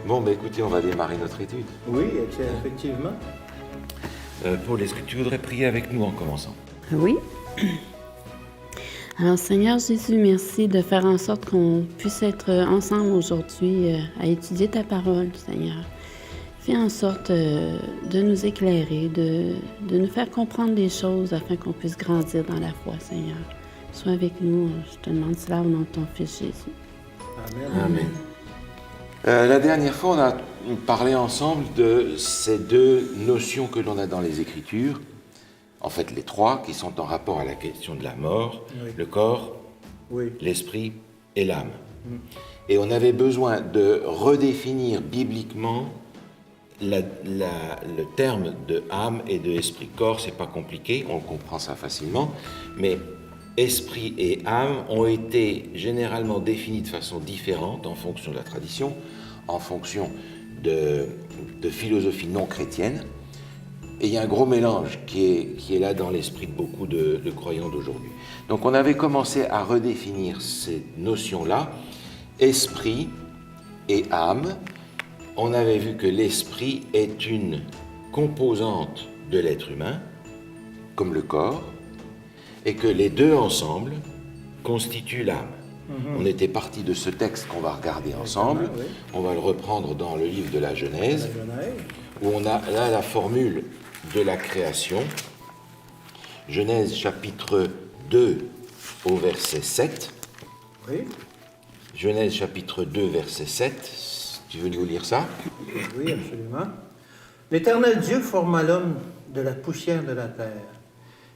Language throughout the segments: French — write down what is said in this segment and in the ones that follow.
Bon, écoutez, on va démarrer notre étude. Oui, effectivement. Paul, est-ce que tu voudrais prier avec nous en commençant? Oui. Alors, Seigneur Jésus, merci de faire en sorte qu'on puisse être ensemble aujourd'hui à étudier ta parole, Seigneur. Fais en sorte de nous éclairer, de nous faire comprendre des choses afin qu'on puisse grandir dans la foi, Seigneur. Sois avec nous, je te demande cela au nom de ton Fils Jésus. Amen. Amen. La dernière fois, on a parlé ensemble de ces deux notions que l'on a dans les Écritures, en fait les trois, qui sont en rapport à la question de la mort, Oui. le corps, Oui. l'esprit et l'âme. Et on avait besoin de redéfinir bibliquement le terme de âme et de esprit. Corps, c'est pas compliqué, on comprend ça facilement, mais esprit et âme ont été généralement définis de façon différente en fonction de la tradition, en fonction de philosophie non chrétienne. Et il y a un gros mélange qui est là dans l'esprit de beaucoup de croyants d'aujourd'hui. Donc on avait commencé à redéfinir ces notions-là, esprit et âme. On avait vu que l'esprit est une composante de l'être humain, comme le corps, et que les deux ensemble constituent l'âme. On était parti de ce texte qu'on va regarder ensemble. Oui. On va le reprendre dans le livre de la Genèse, La Genèse. où on a là la formule de la création. Genèse chapitre 2 au verset 7. Oui. Genèse chapitre 2 verset 7. Tu veux nous lire ça? Oui, absolument. L'Éternel Dieu forma l'homme de la poussière de la terre.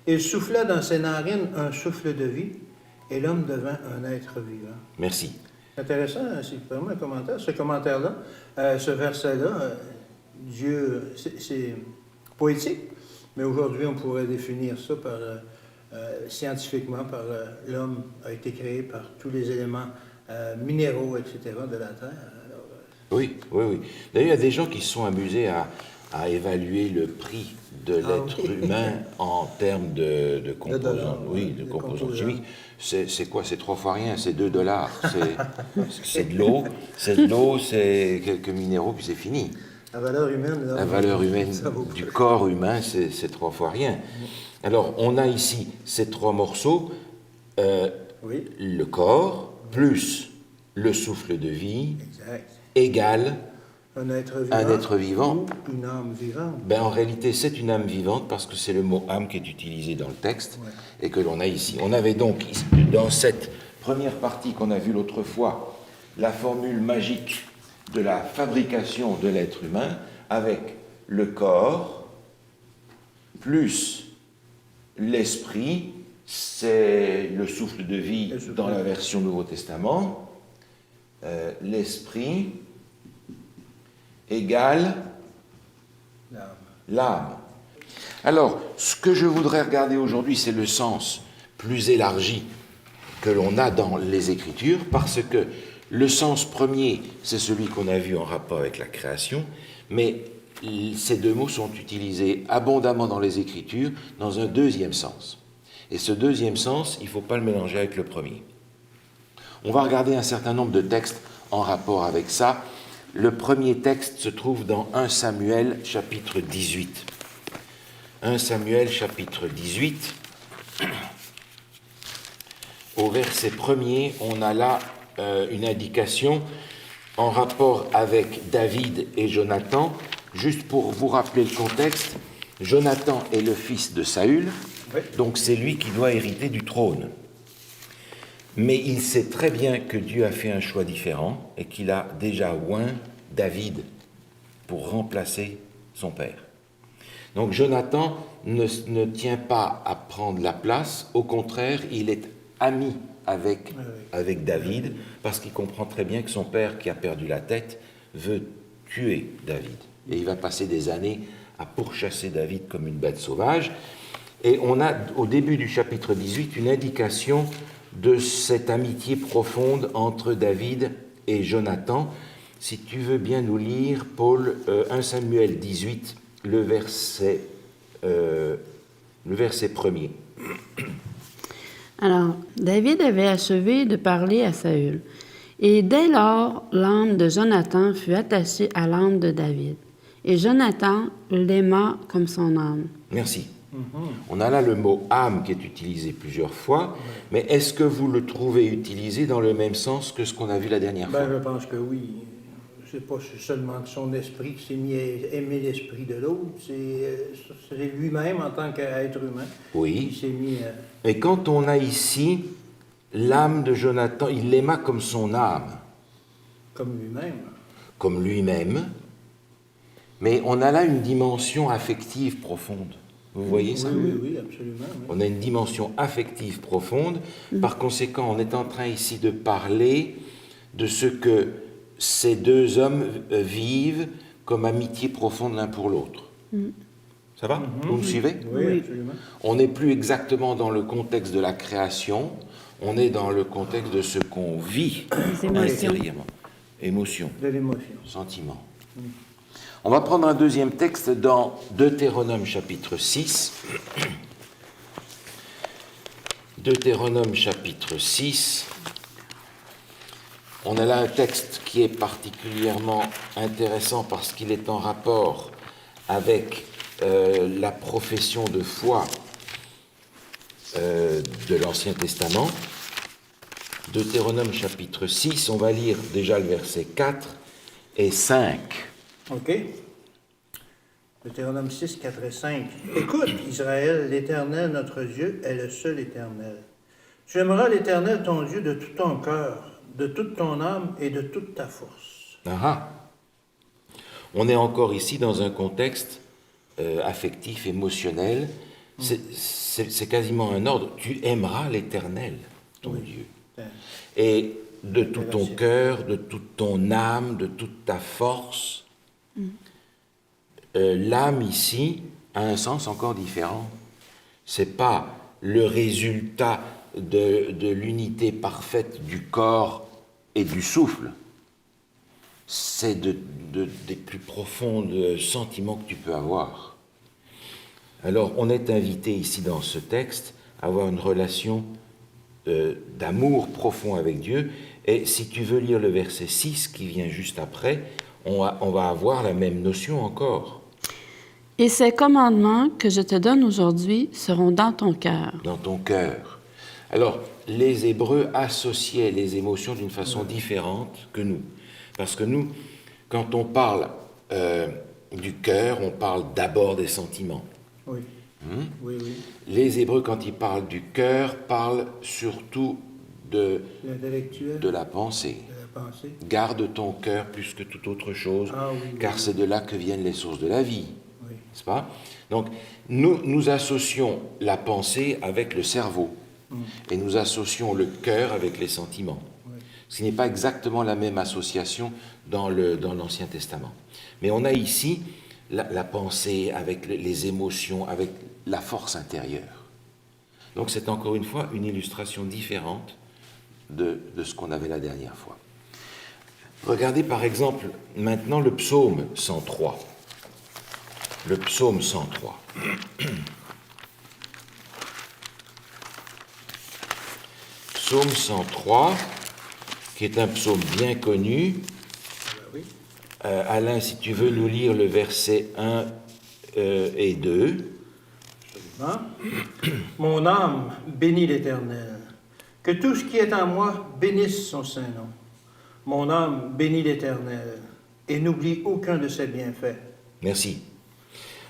Il souffla dans ses narines un souffle de vie, et l'homme devint un être vivant. Merci. C'est intéressant, hein, si tu permets un commentaire. Ce commentaire-là, ce verset-là, Dieu, c'est poétique, mais aujourd'hui, on pourrait définir ça par, scientifiquement par l'homme a été créé par tous les éléments minéraux, etc., de la terre. Alors, Oui. D'ailleurs, il y a des gens qui se sont amusés à évaluer le prix de l'être oui. humain en termes de composants. dollars, Oui, de de composants composants. chimiques. C'est quoi? C'est 3 fois rien, c'est 2 $. C'est de l'eau, c'est quelques minéraux, puis c'est fini. la valeur humaine, là, La valeur humaine ça vaut du plus. corps humain, c'est 3 fois rien. Alors, on a ici ces 3 morceaux, Oui, le corps, plus le souffle de vie, exact. égale Un être vivant. un être vivant. Ou une âme vivante. En réalité, c'est une âme vivante parce que c'est le mot âme qui est utilisé dans le texte et que l'on a ici. On avait donc, dans cette première partie qu'on a vue l'autre fois, la formule magique de la fabrication de l'être humain avec le corps plus l'esprit, c'est le souffle de vie dans la version Nouveau Testament. L'esprit égale L'âme. l'âme. Alors, ce que je voudrais regarder aujourd'hui, c'est le sens plus élargi que l'on a dans les Écritures, parce que le sens premier, c'est celui qu'on a vu en rapport avec la création, mais ces deux mots sont utilisés abondamment dans les Écritures dans un deuxième sens. Et ce deuxième sens, il ne faut pas le mélanger avec le premier. On va regarder un certain nombre de textes en rapport avec ça. Le premier texte se trouve dans 1 Samuel chapitre 18. 1 Samuel chapitre 18. Au verset 1er, on a là une indication en rapport avec David et Jonathan. Juste pour vous rappeler le contexte, Jonathan est le fils de Saül, Oui. donc c'est lui qui doit hériter du trône. Mais il sait très bien que Dieu a fait un choix différent et qu'il a déjà oint David pour remplacer son père. Donc Jonathan ne tient pas à prendre la place, au contraire, il est ami avec David parce qu'il comprend très bien que son père, qui a perdu la tête, veut tuer David. Et il va passer des années à pourchasser David comme une bête sauvage. Et on a, au début du chapitre 18, une indication de cette amitié profonde entre David et Jonathan. Si tu veux bien nous lire, Paul, 1 Samuel 18, le verset 1er. Alors, David avait achevé de parler à Saül. Et dès lors, l'âme de Jonathan fut attachée à l'âme de David. Et Jonathan l'aima comme son âme. Merci. On a là le mot âme qui est utilisé plusieurs fois, mais est-ce que vous le trouvez utilisé dans le même sens que ce qu'on a vu la dernière fois? Je pense que oui. C'est pas seulement que son esprit qui s'est mis à aimer l'esprit de l'autre, c'est lui-même en tant qu'être humain Oui. qui s'est mis à... Mais quand on a ici l'âme de Jonathan, il l'aima comme son âme, comme lui-même. comme lui-même, mais on a là une dimension affective profonde. Vous voyez ça? Oui, absolument. Oui. On a une dimension affective profonde. Par conséquent, on est en train ici de parler de ce que ces deux hommes vivent comme amitié profonde l'un pour l'autre. Ça va? Vous me suivez? Oui, absolument. On n'est plus exactement dans le contexte de la création, on est dans le contexte de ce qu'on vit Les émotions. intérieurement. Émotion, De l'émotion. sentiment. On va prendre un deuxième texte dans Deutéronome chapitre 6. Deutéronome chapitre 6. On a là un texte qui est particulièrement intéressant parce qu'il est en rapport avec la profession de foi de l'Ancien Testament. Deutéronome chapitre 6, on va lire déjà le verset 4 et 5. OK. Deutéronome 6, 4 et 5. Écoute, Israël, l'Éternel, notre Dieu, est le seul Éternel. Tu aimeras l'Éternel, ton Dieu, de tout ton cœur, de toute ton âme et de toute ta force. On est encore ici dans un contexte affectif, émotionnel. C'est quasiment un ordre. Tu aimeras l'Éternel, ton Dieu. Et de tout ton cœur, de toute ton âme, de toute ta force. L'âme ici a un sens encore différent. C'est pas le résultat de l'unité parfaite du corps et du souffle. C'est des plus profonds sentiments que tu peux avoir. Alors, on est invité ici dans ce texte à avoir une relation d'amour profond avec Dieu. Et si tu veux lire le verset 6 qui vient juste après, on va avoir la même notion encore. Et ces commandements que je te donne aujourd'hui seront dans ton cœur. Dans ton cœur. Alors, les Hébreux associaient les émotions d'une façon différente que nous. Parce que nous, quand on parle du cœur, on parle d'abord des sentiments. Oui. Oui. Les Hébreux, quand ils parlent du cœur, parlent surtout de la pensée. Garde ton cœur plus que toute autre chose, car c'est de là que viennent les sources de la vie. Oui. N'est-ce pas? Donc, nous associons la pensée avec le cerveau, et nous associons le cœur avec les sentiments. Oui. Ce n'est pas exactement la même association dans l'Ancien Testament. Mais on a ici la pensée avec les émotions, avec la force intérieure. Donc c'est encore une fois une illustration différente de ce qu'on avait la dernière fois. Regardez par exemple maintenant le psaume 103. Le psaume 103. Psaume 103, qui est un psaume bien connu. Alain, si tu veux nous lire le verset 1 et 2. Absolument. Mon âme bénit l'Éternel. Que tout ce qui est en moi bénisse son saint nom. Mon âme bénit l'Éternel et n'oublie aucun de ses bienfaits. Merci.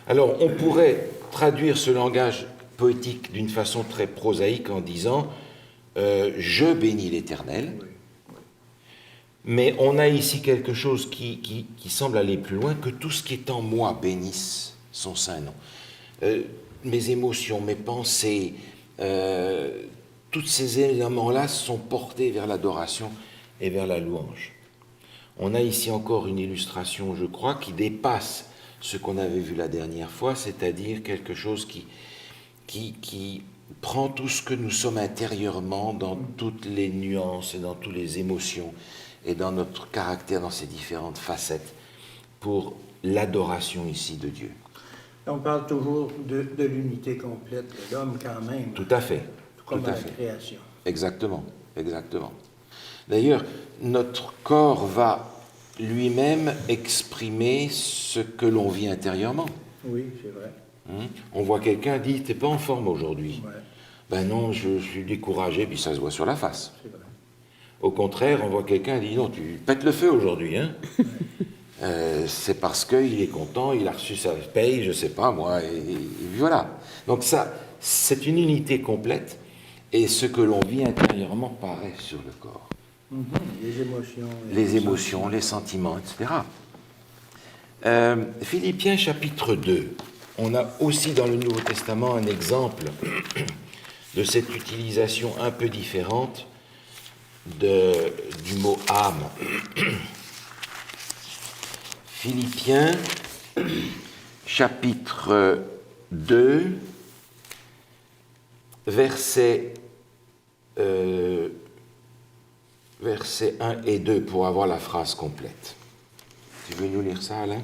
Alors, on pourrait traduire ce langage poétique d'une façon très prosaïque en disant « Je bénis l'Éternel ». Mais on a ici quelque chose qui semble aller plus loin, que tout ce qui est en moi bénisse son saint nom. Mes émotions, mes pensées, tous ces éléments-là sont portés vers l'adoration et vers la louange. On a ici encore une illustration, je crois, qui dépasse ce qu'on avait vu la dernière fois, c'est-à-dire quelque chose qui prend tout ce que nous sommes intérieurement dans toutes les nuances et dans toutes les émotions, et dans notre caractère, dans ses différentes facettes, pour l'adoration ici de Dieu. On parle toujours de l'unité complète de l'homme quand même. Tout à fait. Tout comme à la création. Exactement, exactement. D'ailleurs, notre corps va lui-même exprimer ce que l'on vit intérieurement. Oui, c'est vrai. On voit quelqu'un dit « t'es pas en forme aujourd'hui Ouais, ». Ben non, je suis découragé, puis ça se voit sur la face. c'est vrai. Au contraire, on voit quelqu'un dit « non, tu pètes le feu aujourd'hui, hein ». C'est parce qu'il est content, il a reçu sa paye, je sais pas moi, et voilà. Donc ça, c'est une unité complète, et ce que l'on vit intérieurement paraît sur le corps. Les émotions. Les émotions, les sentiments, etc. Philippiens chapitre 2, on a aussi dans le Nouveau Testament un exemple de cette utilisation un peu différente du mot âme. Philippiens chapitre 2, versets 1 et 2 pour avoir la phrase complète. Tu veux nous lire ça, Alain?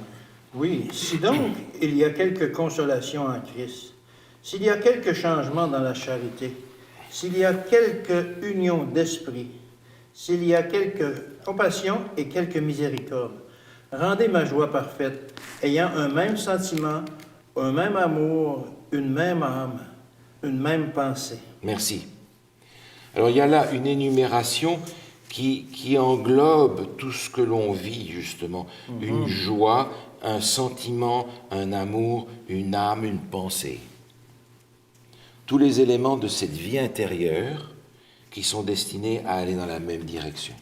Oui, si donc il y a quelque consolation en Christ, s'il y a quelque changement dans la charité, s'il y a quelque union d'esprit, s'il y a quelque compassion et quelque miséricorde, rendez ma joie parfaite, ayant un même sentiment, un même amour, une même âme, une même pensée. Merci. Alors il y a là une énumération qui englobe tout ce que l'on vit justement. Une joie, un sentiment, un amour, une âme, une pensée. Tous les éléments de cette vie intérieure qui sont destinés à aller dans la même direction.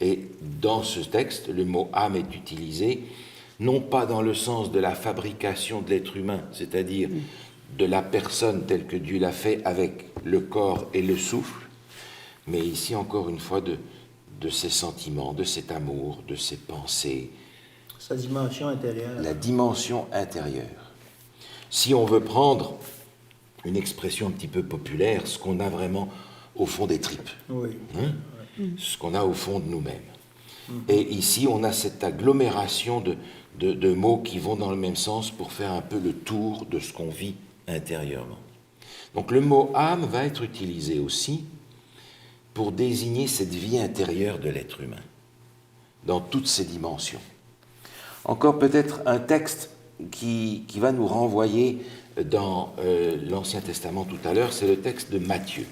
Et dans ce texte, le mot âme est utilisé non pas dans le sens de la fabrication de l'être humain, c'est-à-dire de la personne telle que Dieu l'a fait avec le corps et le souffle, mais ici encore une fois de ses sentiments, de cet amour, de ses pensées. Sa dimension intérieure. La dimension intérieure. Si on veut prendre une expression un petit peu populaire, ce qu'on a vraiment au fond des tripes. Oui. Ce qu'on a au fond de nous-mêmes. Et ici, on a cette agglomération de mots qui vont dans le même sens pour faire un peu le tour de ce qu'on vit intérieurement. Donc le mot âme va être utilisé aussi pour désigner cette vie intérieure de l'être humain, dans toutes ses dimensions. Encore peut-être un texte qui va nous renvoyer dans l'Ancien Testament tout à l'heure, c'est le texte de Matthieu.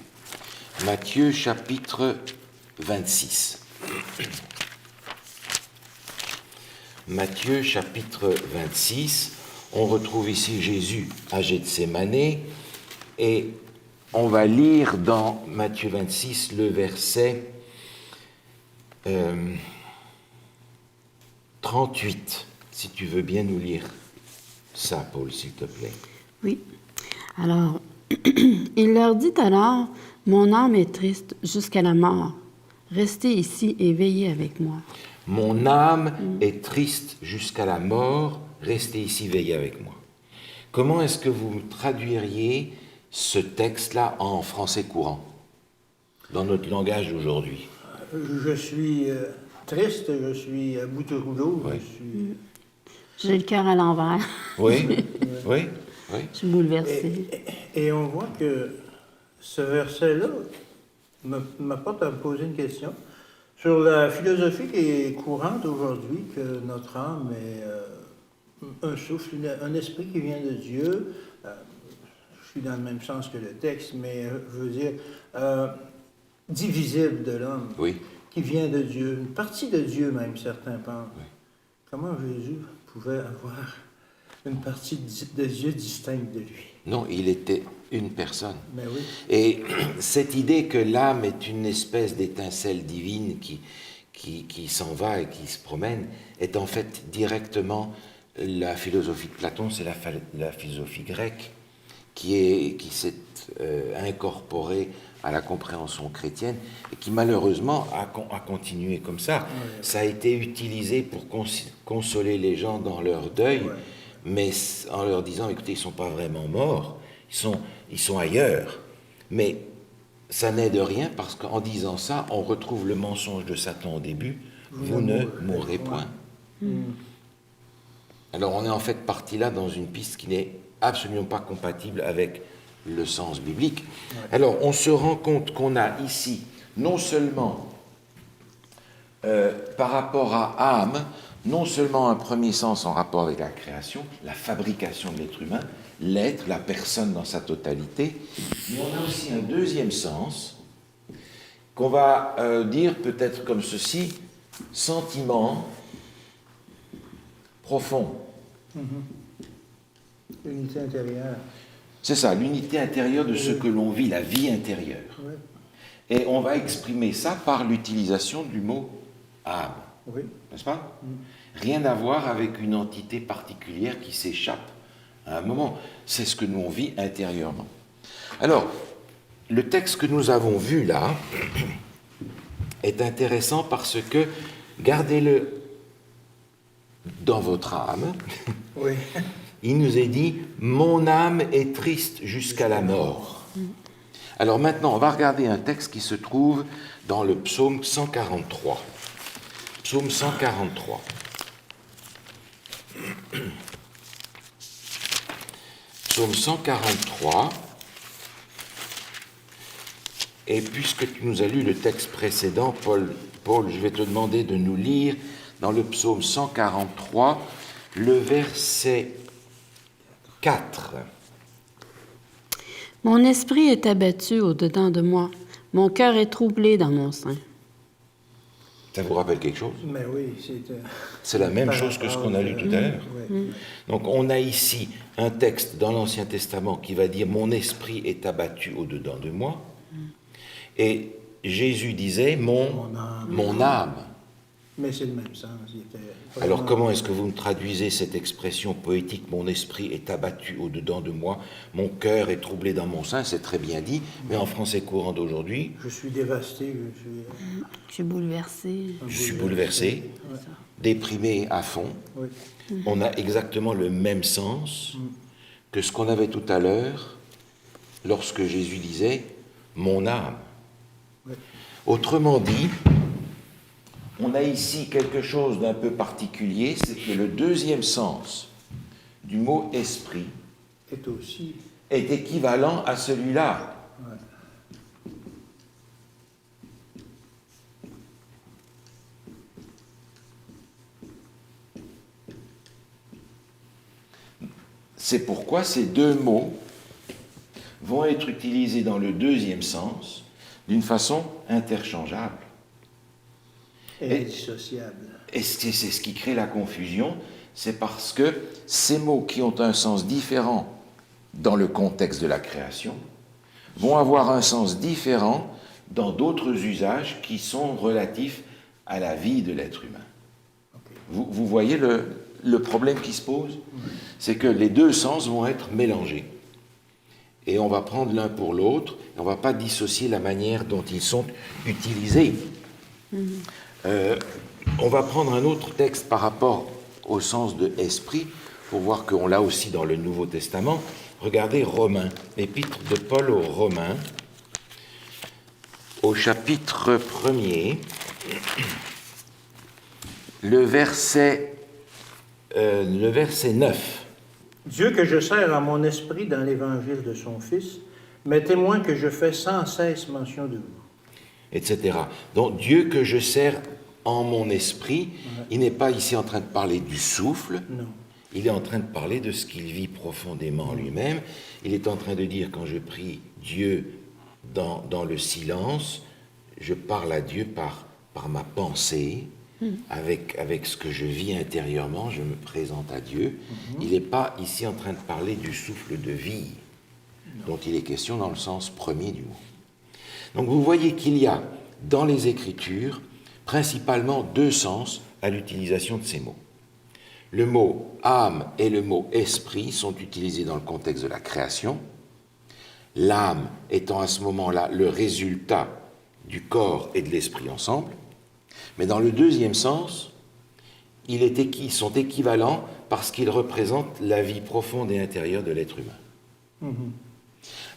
Matthieu chapitre 26. Matthieu chapitre 26, on retrouve ici Jésus à Gethsémanée et on va lire dans Matthieu 26 le verset 38, si tu veux bien nous lire ça, Paul, s'il te plaît. Oui. Alors, il leur dit alors, « Mon âme est triste jusqu'à la mort. Restez ici et veillez avec moi. » Mon âme est triste jusqu'à la mort, restez ici, veillez avec moi. Comment est-ce que vous traduiriez ce texte-là en français courant, dans notre langage d'aujourd'hui? Je suis triste, je suis à bout de rouleau, Oui. je suis... J'ai le cœur à l'envers. Oui, oui, oui. Je suis bouleversée. Et on voit que ce verset-là m'apporte à me poser une question sur la philosophie qui est courante aujourd'hui, que notre âme est un souffle, un esprit qui vient de Dieu. Je suis dans le même sens que le texte, mais je veux dire divisible de l'homme, Oui. qui vient de Dieu, une partie de Dieu même, certains pensent. Oui. Comment Jésus pouvait avoir une partie de Dieu distincte de lui? Non, il était une personne. Mais oui. Et cette idée que l'âme est une espèce d'étincelle divine qui s'en va et qui se promène est en fait directement la philosophie de Platon, c'est la philosophie grecque qui s'est incorporée à la compréhension chrétienne et qui malheureusement a continué comme ça. Ouais. Ça a été utilisé pour consoler les gens dans leur deuil, Ouais. mais en leur disant, écoutez, ils ne sont pas vraiment morts, ils sont ailleurs. Mais ça n'aide rien parce qu'en disant ça, on retrouve le mensonge de Satan au début, vous ne mourrez point. Alors on est en fait parti là dans une piste qui n'est absolument pas compatible avec le sens biblique. Alors on se rend compte qu'on a ici non seulement par rapport à âme, non seulement un premier sens en rapport avec la création, la fabrication de l'être humain, l'être, la personne dans sa totalité, mais on a aussi un deuxième sens qu'on va dire peut-être comme ceci, sentiment profond. L'unité intérieure. C'est ça, l'unité intérieure de ce que l'on vit, la vie intérieure. Oui. Et on va exprimer ça par l'utilisation du mot âme, Oui. n'est-ce pas? Rien à voir avec une entité particulière qui s'échappe à un moment. C'est ce que nous on vit intérieurement. Alors, le texte que nous avons vu là est intéressant parce que, gardez-le dans votre âme, Oui. il nous est dit « Mon âme est triste jusqu'à la mort ». Alors maintenant, on va regarder un texte qui se trouve dans le psaume 143. Psaume 143. Psaume 143. Et puisque tu nous as lu le texte précédent, Paul, je vais te demander de nous lire dans le psaume 143, le verset 4. Mon esprit est abattu au-dedans de moi. Mon cœur est troublé dans mon sein. Ça vous rappelle quelque chose? Mais oui, C'est la même chose que ce qu'on a lu tout à l'heure. Oui. Donc on a ici un texte dans l'Ancien Testament qui va dire « Mon esprit est abattu au-dedans de moi ». Et Jésus disait « Mon âme ». Mais c'est le même sens. Alors comment est-ce que vous me traduisez cette expression poétique « Mon esprit est abattu au-dedans de moi, mon cœur est troublé dans mon sein », c'est très bien dit, mais en français courant d'aujourd'hui, Je suis dévasté. Je suis bouleversée. je suis bouleversé, déprimé à fond. Oui. On a exactement le même sens que ce qu'on avait tout à l'heure lorsque Jésus disait « Mon âme ». Oui. Autrement dit, on a ici quelque chose d'un peu particulier, c'est que le deuxième sens du mot « esprit » est aussi. est équivalent à celui-là. Ouais. C'est pourquoi ces deux mots vont être utilisés dans le deuxième sens d'une façon interchangeable. Et indissociable. Et c'est ce qui crée la confusion, c'est parce que ces mots qui ont un sens différent dans le contexte de la création vont avoir un sens différent dans d'autres usages qui sont relatifs à la vie de l'être humain. Okay. Vous voyez le problème qui se pose? C'est que les deux sens vont être mélangés. Et on va prendre l'un pour l'autre, et on ne va pas dissocier la manière dont ils sont utilisés. On va prendre un autre texte par rapport au sens de esprit, pour voir qu'on l'a aussi dans le Nouveau Testament. Regardez Romains, l'épître de Paul aux Romains, au chapitre 1er, le verset 9. Dieu que je sers en mon esprit dans l'évangile de son Fils, m'est témoin que je fais sans cesse mention de vous. Etc. Donc Dieu que je sers en mon esprit, il n'est pas ici en train de parler du souffle, Non. il est en train de parler de ce qu'il vit profondément en lui-même. Il est en train de dire, quand je prie Dieu dans le silence, je parle à Dieu par ma pensée, avec ce que je vis intérieurement, je me présente à Dieu. Il n'est pas ici en train de parler du souffle de vie, dont il est question dans le sens premier du mot. Donc vous voyez qu'il y a dans les Écritures principalement deux sens à l'utilisation de ces mots. Le mot âme et le mot esprit sont utilisés dans le contexte de la création, l'âme étant à ce moment-là le résultat du corps et de l'esprit ensemble, mais dans le deuxième sens, ils sont équivalents parce qu'ils représentent la vie profonde et intérieure de l'être humain.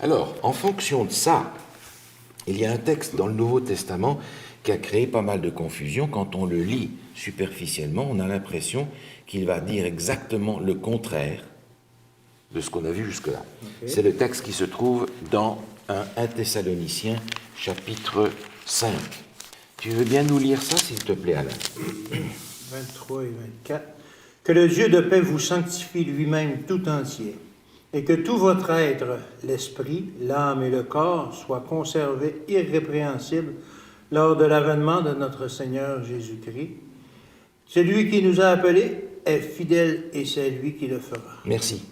Alors, en fonction de ça, il y a un texte dans le Nouveau Testament qui a créé pas mal de confusion. Quand on le lit superficiellement, on a l'impression qu'il va dire exactement le contraire de ce qu'on a vu jusque-là. Okay. C'est le texte qui se trouve dans 1 Thessaloniciens, chapitre 5. Tu veux bien nous lire ça, s'il te plaît, Alain? 23 et 24. Que le Dieu de paix vous sanctifie lui-même tout entier, et que tout votre être, l'esprit, l'âme et le corps, soient conservés irrépréhensibles lors de l'avènement de notre Seigneur Jésus-Christ. Celui qui nous a appelés est fidèle et c'est lui qui le fera. Merci.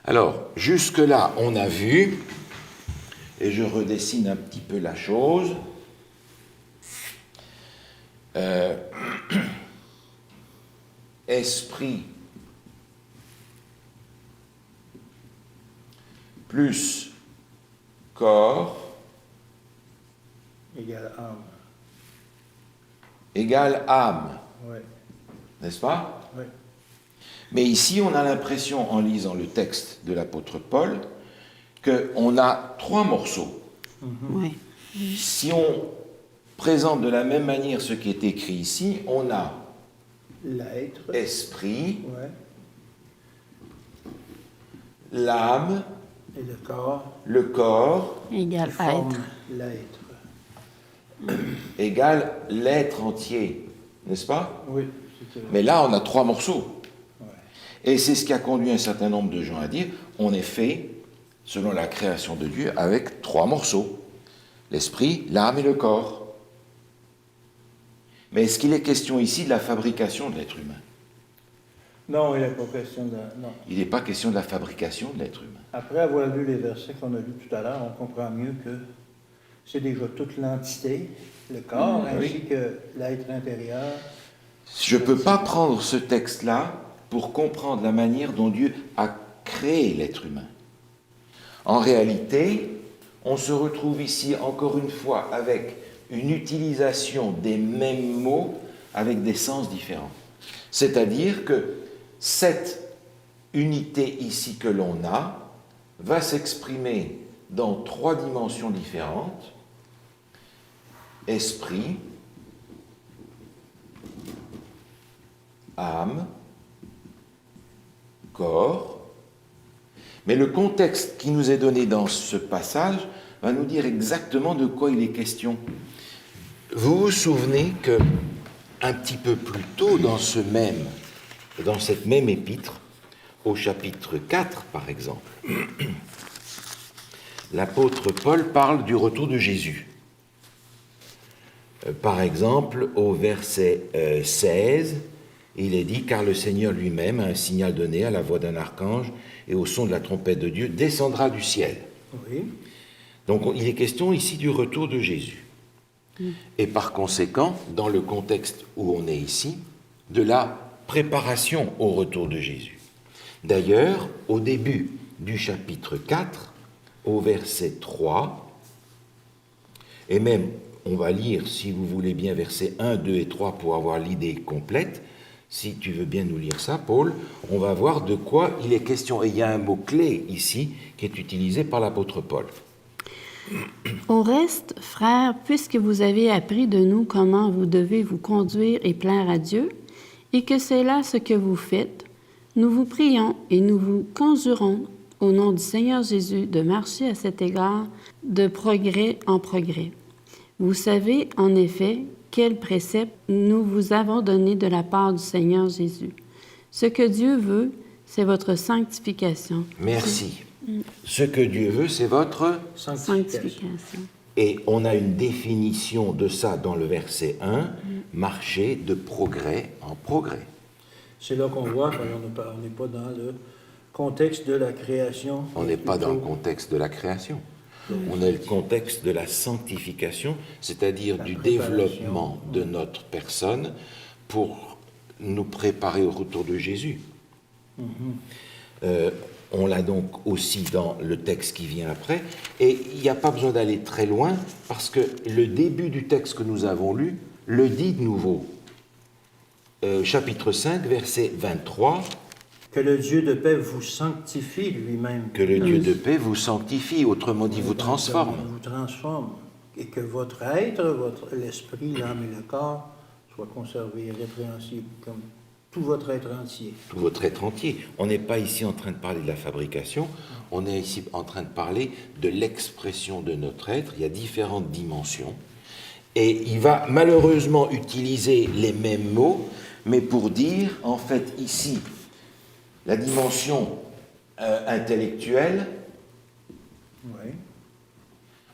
Alors, jusque-là, on a vu, et je redessine un petit peu la chose. Esprit plus corps Égale âme. égale âme, Oui, n'est-ce pas? oui. Mais ici, on a l'impression, en lisant le texte de l'apôtre Paul, qu'on a trois morceaux. Oui. Si on présente de la même manière ce qui est écrit ici, on a L'être. esprit, Ouais. l'âme, Et le corps. le corps, Égal qui forme être. l'être. égale l'être entier, n'est-ce pas? Oui, c'est vrai. Mais là, on a trois morceaux. Ouais. Et c'est ce qui a conduit un certain nombre de gens à dire, on est fait, selon la création de Dieu, avec trois morceaux. L'esprit, l'âme et le corps. Mais est-ce qu'il est question ici de la fabrication de l'être humain? Non, il n'est pas question de... Non. Il n'est pas question de la fabrication de l'être humain. Après avoir lu les versets qu'on a lus tout à l'heure, on comprend mieux que c'est déjà toute l'entité, le corps, ainsi que l'être intérieur. Je ne peux pas prendre ce texte-là pour comprendre la manière dont Dieu a créé l'être humain. En réalité, on se retrouve ici encore une fois avec une utilisation des mêmes mots avec des sens différents. C'est-à-dire que cette unité ici que l'on a va s'exprimer dans trois dimensions différentes: esprit, âme, corps. Mais le contexte qui nous est donné dans ce passage va nous dire exactement de quoi il est question. Vous vous souvenez que un petit peu plus tôt dans cette même épître, au chapitre 4 par exemple, l'apôtre Paul parle du retour de Jésus. Par exemple, au verset 16, il est dit « Car le Seigneur lui-même, à un signal donné, à la voix d'un archange et au son de la trompette de Dieu, descendra du ciel. » Oui. Donc il est question ici du retour de Jésus. Et par conséquent, dans le contexte où on est ici, de la préparation au retour de Jésus. D'ailleurs, au début du chapitre 4, au verset 3, et même, on va lire, si vous voulez bien, versets 1, 2 et 3 pour avoir l'idée complète. Si tu veux bien nous lire ça, Paul, on va voir de quoi il est question. Et il y a un mot-clé ici qui est utilisé par l'apôtre Paul. Au reste, frères, puisque vous avez appris de nous comment vous devez vous conduire et plaire à Dieu, et que c'est là ce que vous faites, nous vous prions et nous vous conjurons, au nom du Seigneur Jésus, de marcher à cet égard de progrès en progrès. Vous savez, en effet, quels préceptes nous vous avons donnés de la part du Seigneur Jésus. Ce que Dieu veut, c'est votre sanctification. Merci. Ce que Dieu veut, c'est votre... Sanctification. Et on a une définition de ça dans le verset 1, marcher de progrès en progrès. C'est là qu'on voit qu'on n'est pas dans le contexte de la création. On n'est pas dans le contexte de la création. On est le contexte de la sanctification, c'est-à-dire du développement de notre personne pour nous préparer au retour de Jésus. On l'a donc aussi dans le texte qui vient après, et il n'y a pas besoin d'aller très loin, parce que le début du texte que nous avons lu le dit de nouveau. Chapitre 5, verset 23. Que le Dieu de paix vous sanctifie lui-même. Que le Dieu de paix vous sanctifie, autrement dit, vous transforme. Vous transforme. Et que votre être, l'esprit, l'âme et le corps soient conservés irrépréhensibles, comme tout votre être entier. Tout votre être entier. On n'est pas ici en train de parler de la fabrication, on est ici en train de parler de l'expression de notre être. Il y a différentes dimensions. Et il va malheureusement utiliser les mêmes mots, mais pour dire, en fait, ici, la dimension intellectuelle, Oui.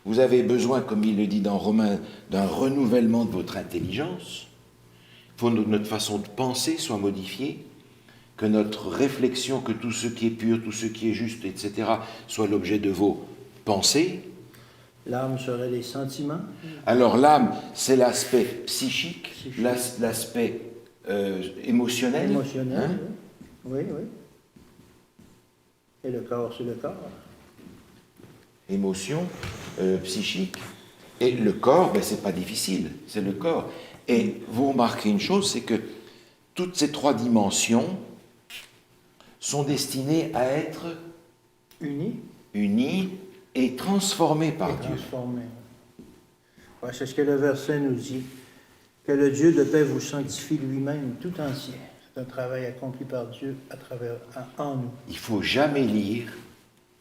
vous avez besoin, comme il le dit dans Romains, d'un renouvellement de votre intelligence. Il faut que notre façon de penser soit modifiée, que notre réflexion, que tout ce qui est pur, tout ce qui est juste, etc., soit l'objet de vos pensées. L'âme serait les sentiments. Alors l'âme, c'est l'aspect psychique, Psychique. l'aspect émotionnel. Émotionnel. Hein? Oui, oui. Et le corps, c'est le corps. Émotion, psychique. Et le corps, ben, c'est pas difficile, c'est le corps. Et vous remarquez une chose, c'est que toutes ces trois dimensions sont destinées à être Unis unies et transformées par et Dieu. transformés. Ouais, c'est ce que le verset nous dit. Que le Dieu de paix vous sanctifie lui-même tout entier. C'est un travail accompli par Dieu en nous. Il ne faut jamais lire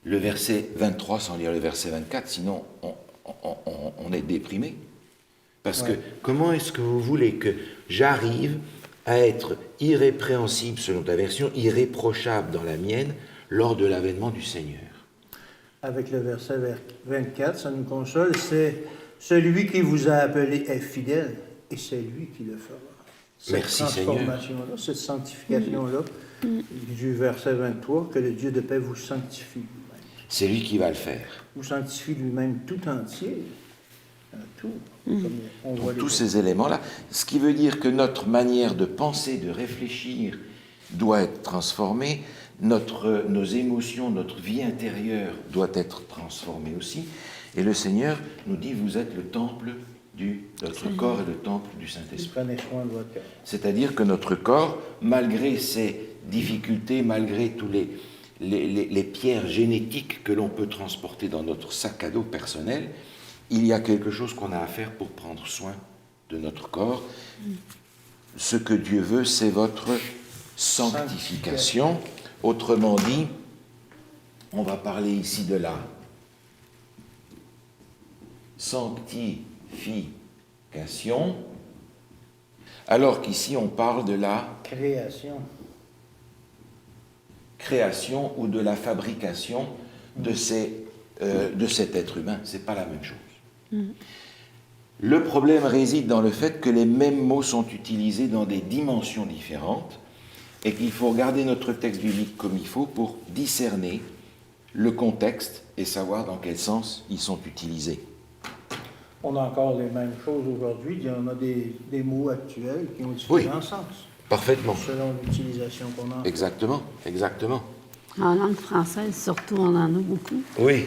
le verset 23 sans lire le verset 24, sinon on est déprimé. Parce que comment est-ce que vous voulez que j'arrive à être irrépréhensible, selon ta version, irréprochable dans la mienne, lors de l'avènement du Seigneur? Avec le verset 24, ça nous console, c'est celui qui vous a appelé est fidèle et c'est lui qui le fera. Cette Merci, transformation-là, cette sanctification-là, du verset 23, que le Dieu de paix vous sanctifie lui-même. C'est lui qui va le faire. Vous sanctifie lui-même tout entier, tout, comme on voit Tous ces éléments-là. Ce qui veut dire que notre manière de penser, de réfléchir, doit être transformée. Nos émotions, notre vie intérieure doit être transformée aussi. Et le Seigneur nous dit, vous êtes le temple notre corps est le temple du Saint-Esprit. Prenez soin de votre cœur. C'est-à-dire que notre corps, malgré ses difficultés, malgré tous les pierres génétiques que l'on peut transporter dans notre sac à dos personnel, il y a quelque chose qu'on a à faire pour prendre soin de notre corps. Ce que Dieu veut, c'est votre sanctification. Autrement dit, on va parler ici de la sanctification, alors qu'ici on parle de la création ou de la fabrication de cet être humain. C'est pas la même chose. Le problème réside dans le fait que les mêmes mots sont utilisés dans des dimensions différentes et qu'il faut regarder notre texte biblique comme il faut pour discerner le contexte et savoir dans quel sens ils sont utilisés. On a encore les mêmes choses aujourd'hui. Il y en a des mots actuels qui ont différents sens. Parfaitement. Selon l'utilisation qu'on en a. Exactement, exactement. En langue française, surtout, on en a beaucoup. Oui.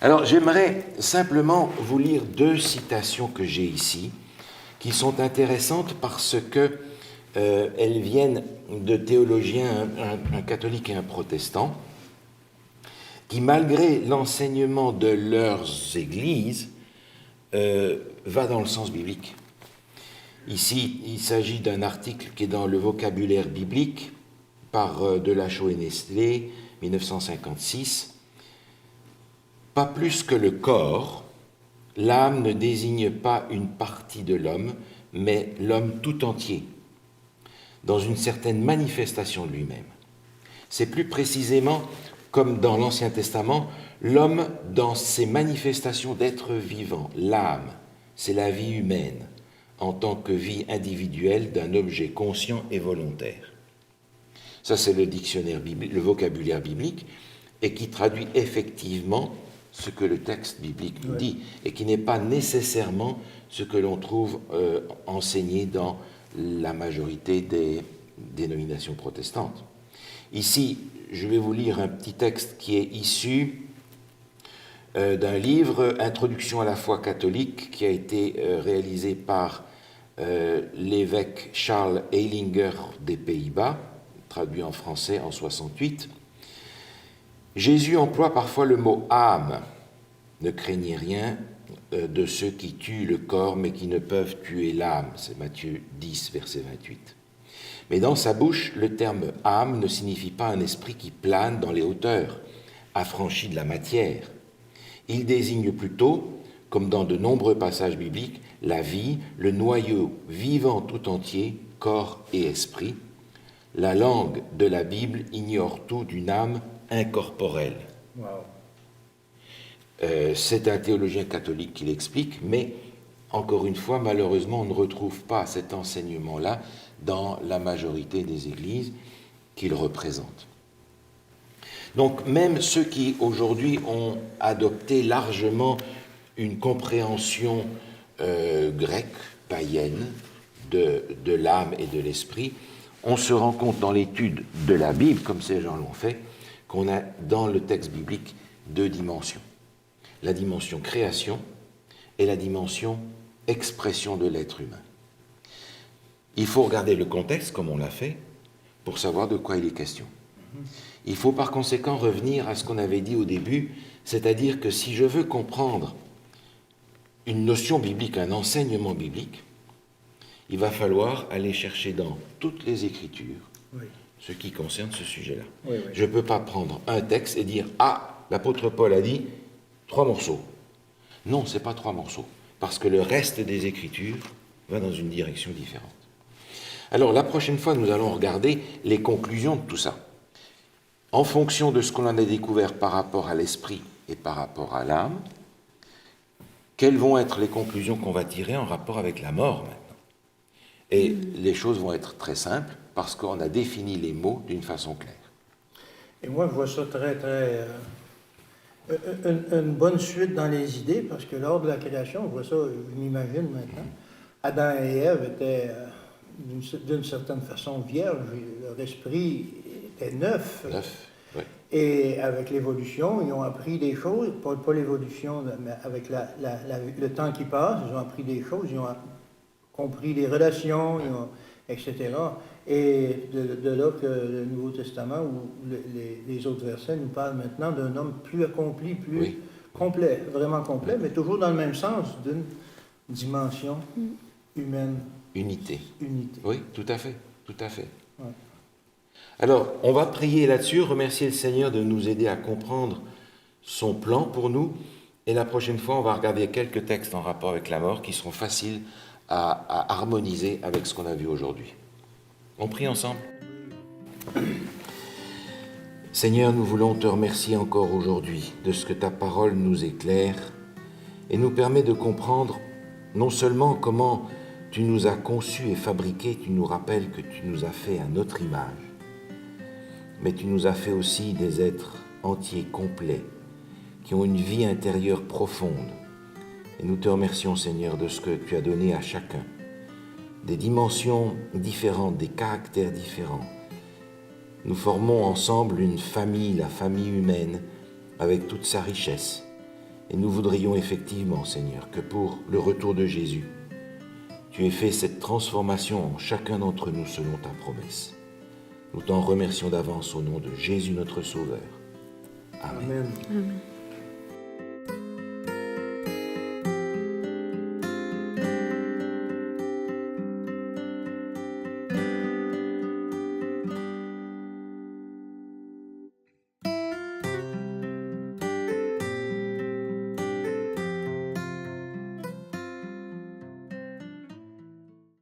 Alors, j'aimerais simplement vous lire deux citations que j'ai ici, qui sont intéressantes parce que elles viennent de théologiens, un catholique et un protestant, qui, malgré l'enseignement de leurs églises, va dans le sens biblique. Ici, il s'agit d'un article qui est dans le vocabulaire biblique par Delachaux et Nestlé, 1956. Pas plus que le corps, l'âme ne désigne pas une partie de l'homme, mais l'homme tout entier, dans une certaine manifestation de lui-même. C'est plus précisément, comme dans l'Ancien Testament, l'homme dans ses manifestations d'être vivant. L'âme, c'est la vie humaine, en tant que vie individuelle d'un objet conscient et volontaire. Ça, c'est le dictionnaire biblique, le vocabulaire biblique, et qui traduit effectivement ce que le texte biblique nous dit, et qui n'est pas nécessairement ce que l'on trouve enseigné dans la majorité des dénominations protestantes. Ici, je vais vous lire un petit texte qui est issu d'un livre, Introduction à la foi catholique, qui a été réalisé par l'évêque Charles Eilinger des Pays-Bas, traduit en français en 68. Jésus emploie parfois le mot âme. Ne craignez rien de ceux qui tuent le corps, mais qui ne peuvent tuer l'âme. C'est Matthieu 10, verset 28. Mais dans sa bouche, le terme âme ne signifie pas un esprit qui plane dans les hauteurs, affranchi de la matière. Il désigne plutôt comme dans de nombreux passages bibliques, la vie, le noyau vivant tout entier, corps et esprit. La langue de la Bible ignore tout d'une âme incorporelle. Wow. C'est un théologien catholique qui l'explique, mais encore une fois, malheureusement, on ne retrouve pas cet enseignement-là dans la majorité des églises qu'il représente. Donc même ceux qui aujourd'hui ont adopté largement une compréhension grecque, païenne, de l'âme et de l'esprit, on se rend compte dans l'étude de la Bible, comme ces gens l'ont fait, qu'on a dans le texte biblique deux dimensions. La dimension création et la dimension expression de l'être humain. Il faut regarder le contexte, comme on l'a fait, pour savoir de quoi il est question. Il faut par conséquent revenir à ce qu'on avait dit au début, c'est-à-dire que si je veux comprendre une notion biblique, un enseignement biblique, il va falloir aller chercher dans toutes les Écritures ce qui concerne ce sujet-là. Oui. Je ne peux pas prendre un texte et dire « Ah, l'apôtre Paul a dit 3 morceaux ». Non, ce n'est pas 3 morceaux, parce que le reste des Écritures va dans une direction différente. Alors, la prochaine fois, nous allons regarder les conclusions de tout ça. En fonction de ce qu'on en a découvert par rapport à l'esprit et par rapport à l'âme, quelles vont être les conclusions qu'on va tirer en rapport avec la mort maintenant? Et les choses vont être très simples, parce qu'on a défini les mots d'une façon claire. Et moi, je vois ça une bonne suite dans les idées, parce que lors de la création, on voit ça, je m'imagine maintenant, Adam et Ève étaient d'une certaine façon vierges, leur esprit était neuf. Oui. Et avec l'évolution, ils ont appris des choses, pas l'évolution, mais avec le temps qui passe, ils ont appris des choses, ils ont compris les relations, etc. Et de là que le Nouveau Testament ou les autres versets nous parlent maintenant d'un homme plus accompli, plus complet, vraiment complet, mais toujours dans le même sens, d'une dimension humaine. Unité. Unité. Oui, tout à fait, tout à fait. Ouais. Alors, on va prier là-dessus, remercier le Seigneur de nous aider à comprendre son plan pour nous. Et la prochaine fois, on va regarder quelques textes en rapport avec la mort qui seront faciles à harmoniser avec ce qu'on a vu aujourd'hui. On prie ensemble. Seigneur, nous voulons te remercier encore aujourd'hui de ce que ta parole nous éclaire et nous permet de comprendre non seulement comment tu nous as conçus et fabriqués, tu nous rappelles que tu nous as fait à notre image, mais tu nous as fait aussi des êtres entiers, complets, qui ont une vie intérieure profonde. Et nous te remercions, Seigneur, de ce que tu as donné à chacun, des dimensions différentes, des caractères différents. Nous formons ensemble une famille, la famille humaine, avec toute sa richesse. Et nous voudrions effectivement, Seigneur, que pour le retour de Jésus, tu aies fait cette transformation en chacun d'entre nous selon ta promesse. Nous t'en remercions d'avance au nom de Jésus notre Sauveur. Amen. Amen. Amen.